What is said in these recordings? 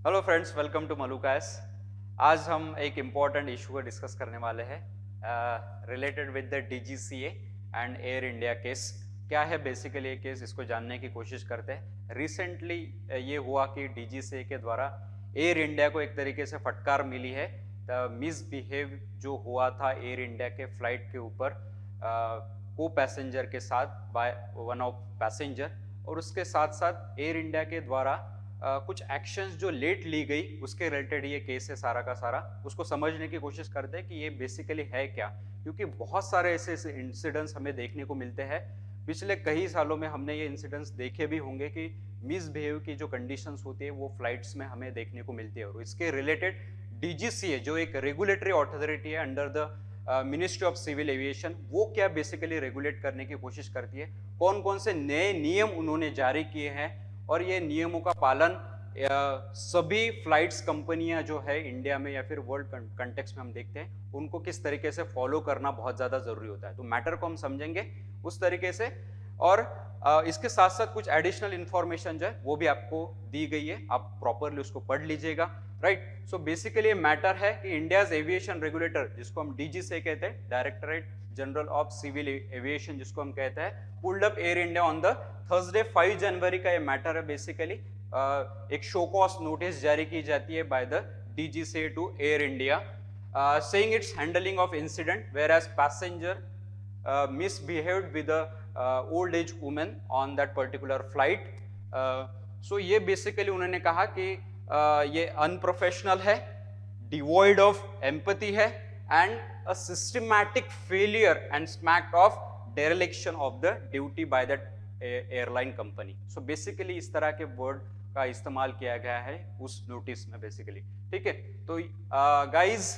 Hello friends, welcome to मलुकास। आज हम एक इम्पॉर्टेंट इशू को डिस्कस करने वाले हैं related with the DGCA and air India case. क्या है बेसिकली ये केस, इसको जानने की कोशिश करते हैं। रिसेंटली ये हुआ कि डीजीसीए के द्वारा एयर इंडिया को एक तरीके से फटकार मिली है। मिसबिहेव जो हुआ था एयर इंडिया के फ्लाइट के ऊपर को पैसेंजर के साथ बाय वन ऑफ पैसेंजर, और उसके साथ साथ एयर इंडिया के द्वारा कुछ एक्शंस जो लेट ली गई उसके रिलेटेड ये केस है सारा का सारा। उसको समझने की कोशिश करते हैं कि ये बेसिकली है क्या, क्योंकि बहुत सारे ऐसे ऐसे इंसिडेंट्स हमें देखने को मिलते हैं। पिछले कई सालों में हमने ये इंसिडेंट्स देखे भी होंगे कि मिसबिहेव की जो कंडीशंस होती है वो फ्लाइट्स में हमें देखने को मिलती है। और इसके रिलेटेड डीजीसीए जो एक रेगुलेटरी अथॉरिटी है under the ministry of civil aviation, वो क्या बेसिकली रेगुलेट करने की कोशिश करती है, कौन कौन से नए नियम उन्होंने जारी किए हैं, और ये नियमों का पालन सभी फ्लाइट्स कंपनियां जो है इंडिया में या फिर वर्ल्ड कंटेक्स्ट में हम देखते हैं उनको किस तरीके से फॉलो करना बहुत ज़्यादा ज़रूरी होता है। तो मैटर को हम समझेंगे उस तरीके से, और इसके साथ साथ कुछ एडिशनल इंफॉर्मेशन जो है वो भी आपको दी गई है, आप प्रॉपरली उसको पढ़ लीजिएगा। राइट। सो बेसिकली मैटर है कि इंडियाज एविएशन रेगुलेटर, जिसको हम डीजी से कहते हैं, directorate general of civil aviation जिसको हम कहते हैं, pulled up Air India on the Thursday 5 जनवरी का ये मैटर है। बेसिकली एक शो कॉज नोटिस जारी की जाती है by the DGCA to Air India, saying its handling of incident whereas passenger misbehaved with a old age woman on that particular flight. So ये बेसिकली उन्होंने कहा कि ये अनप्रोफेशनल है, डिवॉइड ऑफ एम्पैथी है, and a systematic failure and smacked of dereliction of the duty by that airline company. So basically इस तरह के वर्ड का इस्तेमाल किया गया है उस नोटिस में बेसिकली। ठीक है। तो गाइज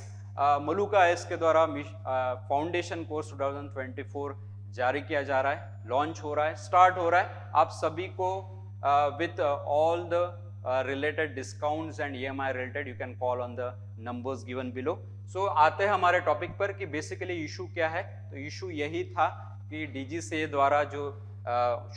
मलुका एस के द्वारा फाउंडेशन कोर्स 2024 जारी किया जा रहा है, लॉन्च हो रहा है, स्टार्ट हो रहा है। आप सभी को with all the related discounts and EMI related you can call on the numbers given below. So आते हैं हमारे टॉपिक पर कि बेसिकली इशू क्या है। तो इशू यही था कि डीजीसीए द्वारा जो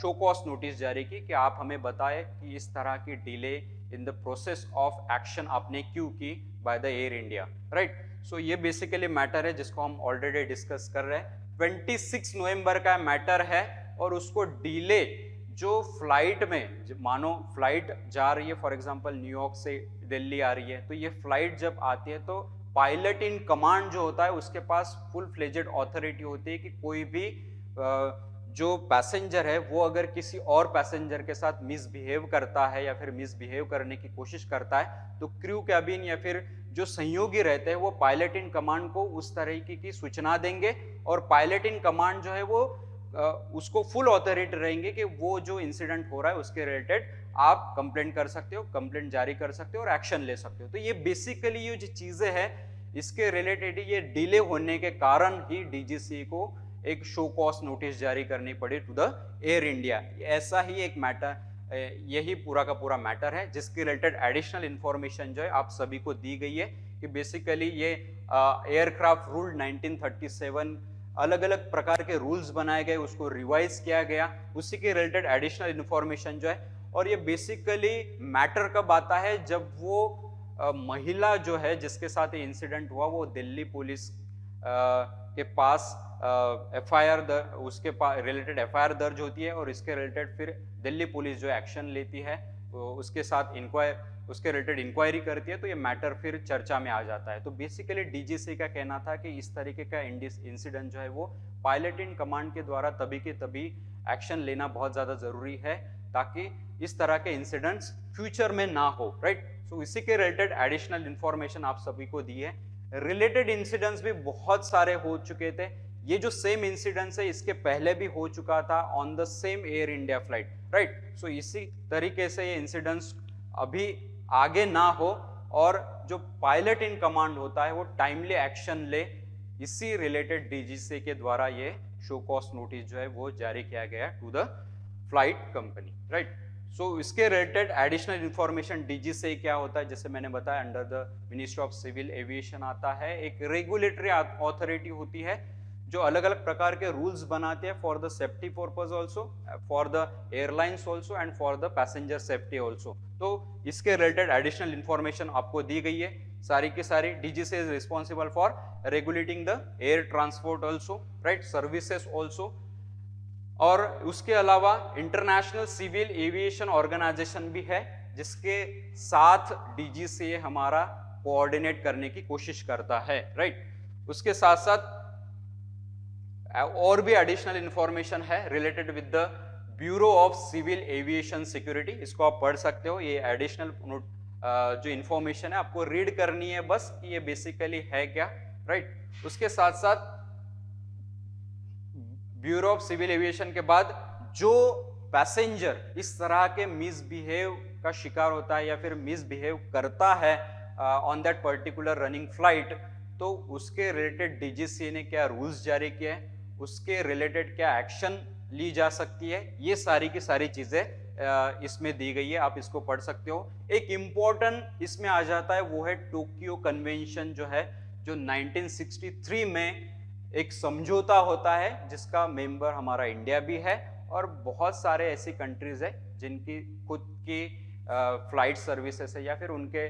शो कॉज नोटिस जारी की कि आप हमें बताएं कि इस तरह की delay in the process of action आपने क्यों की by the Air India. Right. So ये बेसिकली मैटर है जिसको हम ऑलरेडी डिस्कस कर रहे हैं। 26 नवंबर का मैटर है, और उसको डिले जो फ्लाइट में, मानो फ्लाइट जा रही है फॉर एग्जांपल न्यूयॉर्क से दिल्ली आ रही है, तो ये फ्लाइट जब आती है तो पायलट इन कमांड जो होता है उसके पास फुल फ्लेजेड ऑथोरिटी होती है कि कोई भी जो पैसेंजर है वो अगर किसी और पैसेंजर के साथ मिसबिहेव करता है या फिर मिसबिहेव करने की कोशिश करता है तो क्रू कैबिन या फिर जो सहयोगी रहते हैं वो पायलट इन कमांड को उस तरीके की सूचना देंगे, और पायलट इन कमांड जो है वो उसको फुल ऑथोरिटी रहेंगे कि वो जो इंसिडेंट हो रहा है उसके रिलेटेड आप कंप्लेंट कर सकते हो, कंप्लेंट जारी कर सकते हो और एक्शन ले सकते हो। तो ये बेसिकली ये जो चीजें हैं इसके रिलेटेड ये डिले होने के कारण ही डीजीसी को एक शो कॉज नोटिस जारी करनी पड़ी टू द एयर इंडिया। ऐसा ही एक मैटर, यही पूरा का पूरा मैटर है जिसके रिलेटेड एडिशनल इंफॉर्मेशन जो है आप सभी को दी गई है कि बेसिकली ये एयरक्राफ्ट रूल 1937, अलग अलग प्रकार के रूल्स बनाए गए, उसको रिवाइज किया गया, उसी के रिलेटेड एडिशनल इंफॉर्मेशन जो है। और ये बेसिकली मैटर कब आता है, जब वो महिला जो है जिसके साथ ये इंसिडेंट हुआ वो दिल्ली पुलिस के पास एफआईआर उसके पास रिलेटेड एफआईआर दर्ज होती है, और इसके रिलेटेड फिर दिल्ली पुलिस जो एक्शन लेती है तो उसके साथ उसके रिलेटेड इंक्वायरी करती है, तो ये मैटर फिर चर्चा में आ जाता है। तो बेसिकली डीजीसी का कहना था कि इस तरीके का इंसिडेंट जो है वो पायलट इन कमांड के द्वारा तभी के तभी एक्शन लेना बहुत ज़्यादा ज़रूरी है ताकि इस तरह के इंसिडेंट्स फ्यूचर में ना हो। राइट। सो इसी के रिलेटेड एडिशनल इंफॉर्मेशन आप सभी को दी है। रिलेटेड इंसिडेंट्स भी बहुत सारे हो चुके थे। ये जो सेम इंसिडेंट्स है इसके पहले भी हो चुका था on the same Air India flight. Right. So इसी तरीके से ये इंसिडेंट्स अभी आगे ना हो और जो पायलट इन कमांड होता है वो टाइमली एक्शन ले, इसी रिलेटेड डीजीसी के द्वारा ये शो कॉज नोटिस जो है वो जारी किया गया to the flight company. Right. So इसके रिलेटेड एडिशनल इंफॉर्मेशन डीजीसी क्या होता है, जैसे मैंने बताया under the ministry of civil aviation आता है, एक रेगुलेटरी अथॉरिटी होती है जो अलग अलग प्रकार के रूल्स बनाते हैं for the safety purpose also, for the airlines also and for the passenger safety also. तो इसके रिलेटेड एडिशनल इंफॉर्मेशन आपको दी गई है सारी की सारी। DGCA is responsible for regulating the air transport also, right, services also. और उसके अलावा इंटरनेशनल सिविल एविएशन ऑर्गेनाइजेशन भी है जिसके साथ डीजीसीए हमारा कोऑर्डिनेट करने की कोशिश करता है, राइट। उसके साथ साथ और भी एडिशनल इंफॉर्मेशन है related with the bureau of civil aviation security, इसको आप पढ़ सकते हो। ये एडिशनल जो इंफॉर्मेशन है आपको रीड करनी है बस कि ये बेसिकली है क्या, राइट। उसके साथ साथ ब्यूरो ऑफ सिविल एविएशन के बाद जो पैसेंजर इस तरह के मिसबिहेव का शिकार होता है या फिर मिसबिहेव करता है on that particular running flight, तो उसके रिलेटेड डीजीसीए ने क्या रूल्स जारी किए हैं, उसके रिलेटेड क्या एक्शन ली जा सकती है, ये सारी की सारी चीजें इसमें दी गई है, आप इसको पढ़ सकते हो। एक इम्पोर्टेंट इसमें आ जाता है वो है टोक्यो कन्वेंशन जो है, जो 1963 में एक समझौता होता है जिसका मेंबर हमारा इंडिया भी है और बहुत सारे ऐसी कंट्रीज है जिनकी खुद की फ्लाइट सर्विसेज है या फिर उनके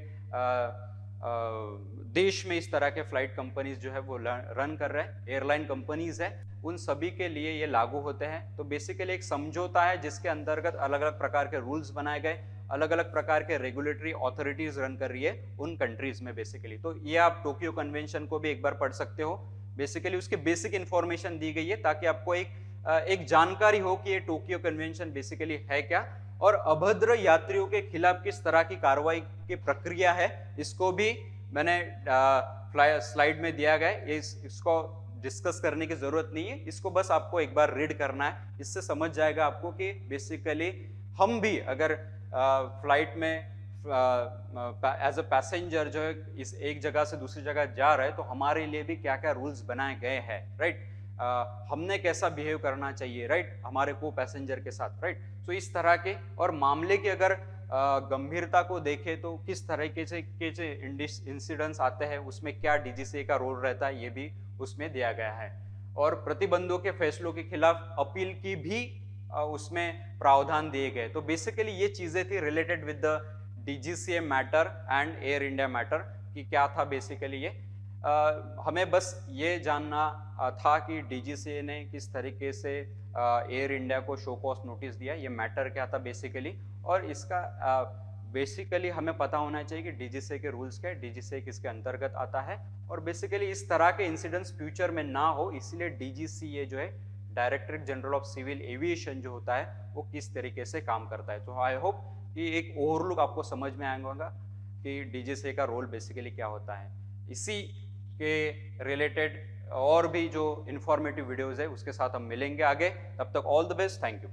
देश में इस तरह के फ्लाइट कंपनीज जो है वो रन कर रहे हैं, एयरलाइन कंपनीज है, उन सभी के लिए ये लागू होते हैं। तो बेसिकली एक समझौता है जिसके अंतर्गत अलग अलग प्रकार के रूल्स बनाए गए, अलग अलग प्रकार के रेगुलेटरी अथॉरिटीज रन कर रही है उन कंट्रीज में बेसिकली। तो ये आप टोक्यो कन्वेंशन को भी एक बार पढ़ सकते हो। बेसिकली उसके बेसिक इंफॉर्मेशन दी गई है ताकि आपको एक जानकारी हो कि ये टोक्यो कन्वेंशन बेसिकली है क्या और अभद्र यात्रियों के खिलाफ किस तरह की कार्रवाई की प्रक्रिया है, इसको भी मैंने स्लाइड में दिया गया है। इसको डिस्कस करने की जरूरत नहीं है, इसको बस आपको एक बार रीड करना है, इससे समझ जाएगा आपको कि बेसिकली हम भी अगर फ्लाइट में एज अ पैसेंजर जो है इस एक जगह से दूसरी जगह जा रहे हैं तो हमारे लिए भी क्या क्या रूल्स बनाए गए हैं, राइट। हमने कैसा बिहेव करना चाहिए, राइट, हमारे को पैसेंजर के साथ, राइट। तो इस तरह के और मामले की अगर गंभीरता को देखें तो किस तरीके से इंसिडेंट्स आते हैं, उसमें क्या डीजीसीए का रोल रहता है, ये भी उसमें दिया गया है। और प्रतिबंधों के फैसलों के खिलाफ अपील की भी उसमें प्रावधान दिए गए। तो बेसिकली ये चीजें थी related with the DGCA matter and air India matter कि क्या था बेसिकली ये। हमें बस ये जानना था कि डीजीसीए ने किस तरीके से एयर इंडिया को शो कॉज नोटिस दिया, ये मैटर क्या था बेसिकली, और इसका बेसिकली हमें पता होना चाहिए कि डीजीसीए के रूल्स क्या है, डीजीसीए किसके अंतर्गत आता है, और बेसिकली इस तरह के इंसिडेंट्स फ्यूचर में ना हो इसलिए डीजीसीए जो है directorate general of civil aviation जो होता है वो किस तरीके से काम करता है। तो आई होप कि एक ओवरलुक आपको समझ में आएगा कि डीजीसीए का रोल बेसिकली क्या होता है। इसी के रिलेटेड और भी जो इंफॉर्मेटिव वीडियोस है उसके साथ हम मिलेंगे आगे, तब तक all the best, thank you.